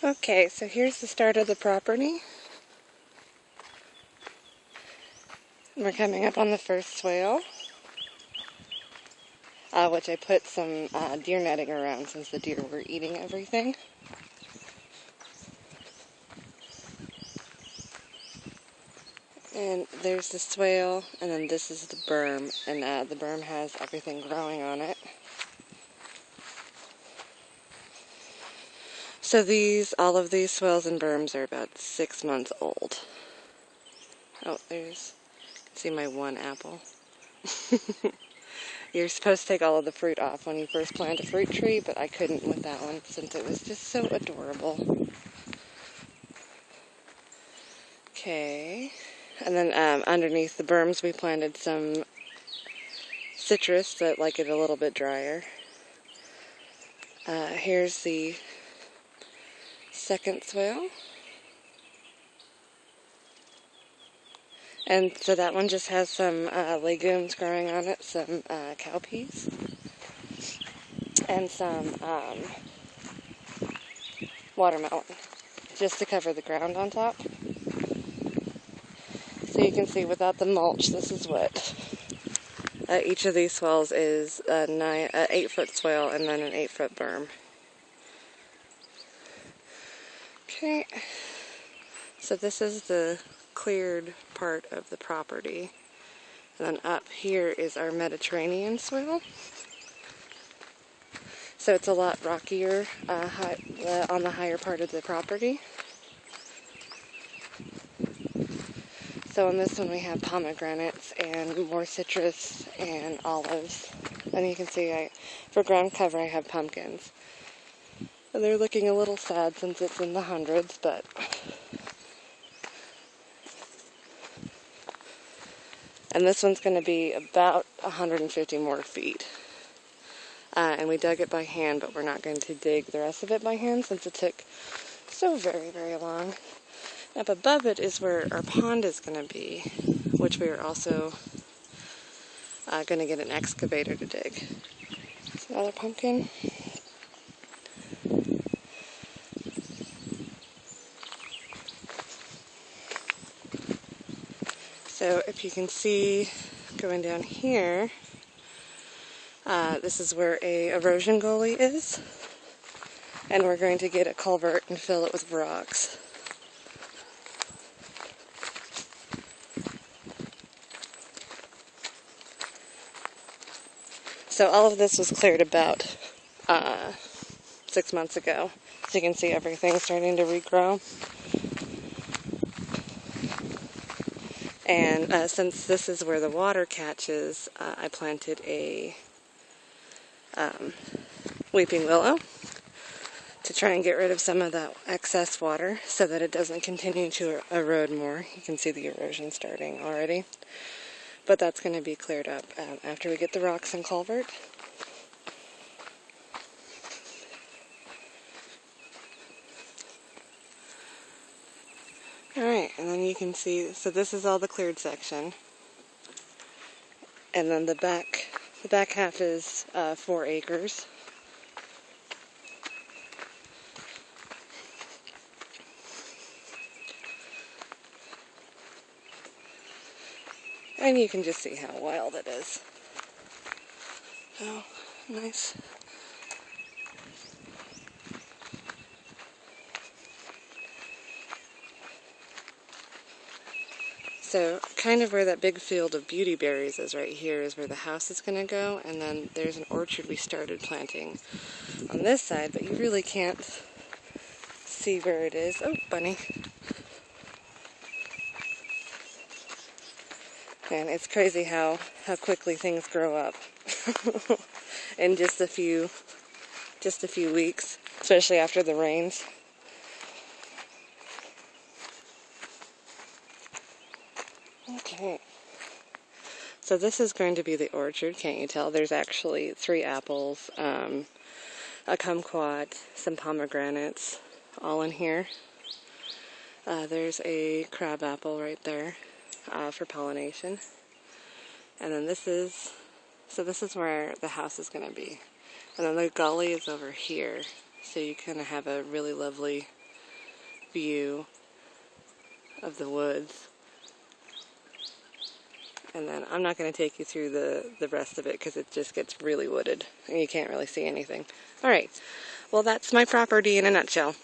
Okay, so here's the start of the property. We're coming up on the first swale, which I put some deer netting around since the deer were eating everything. And there's the swale, and then this is the berm, and the berm has everything growing on it. So all of these swales and berms are about 6 months old. Oh, you can see my one apple. You're supposed to take all of the fruit off when you first plant a fruit tree, but I couldn't with that one since it was just so adorable. Okay, and then underneath the berms we planted some citrus that like it a little bit drier. Here's the second swale. And so that one just has some legumes growing on it, some cowpeas, and some watermelon, just to cover the ground on top. So you can see without the mulch, this is what each of these swales is, an 8-foot swale and then an 8-foot berm. Okay, so this is the cleared part of the property. And then up here is our Mediterranean swale. So it's a lot rockier on the higher part of the property. So on this one we have pomegranates and more citrus and olives. And you can see for ground cover I have pumpkins. And they're looking a little sad since it's in the hundreds, but and this one's going to be about 150 more feet. And we dug it by hand, but we're not going to dig the rest of it by hand since it took so very, very long. Up above it is where our pond is going to be, which we are also going to get an excavator to dig. There's another pumpkin. So if you can see going down here, this is where a erosion gully is, and we're going to get a culvert and fill it with rocks. So all of this was cleared about 6 months ago. So you can see everything starting to regrow. And since this is where the water catches, I planted a weeping willow to try and get rid of some of that excess water so that it doesn't continue to erode more. You can see the erosion starting already. But that's going to be cleared up after we get the rocks and culvert. Alright, and then you can see, so this is all the cleared section. And then the back half is 4 acres. And you can just see how wild it is. Oh, nice. So kind of where that big field of beauty berries is right here is where the house is going to go, and then there's an orchard we started planting on this side, but you really can't see where it is. Oh, bunny. And it's crazy how quickly things grow up in just a few weeks, especially after the rains. Okay, so this is going to be the orchard, can't you tell? There's actually 3 apples, a kumquat, some pomegranates, all in here. There's a crab apple right there for pollination. And then this is where the house is going to be. And then the gully is over here, so you kind of have a really lovely view of the woods. And then I'm not going to take you through the rest of it because it just gets really wooded and you can't really see anything. Alright, well that's my property in a nutshell.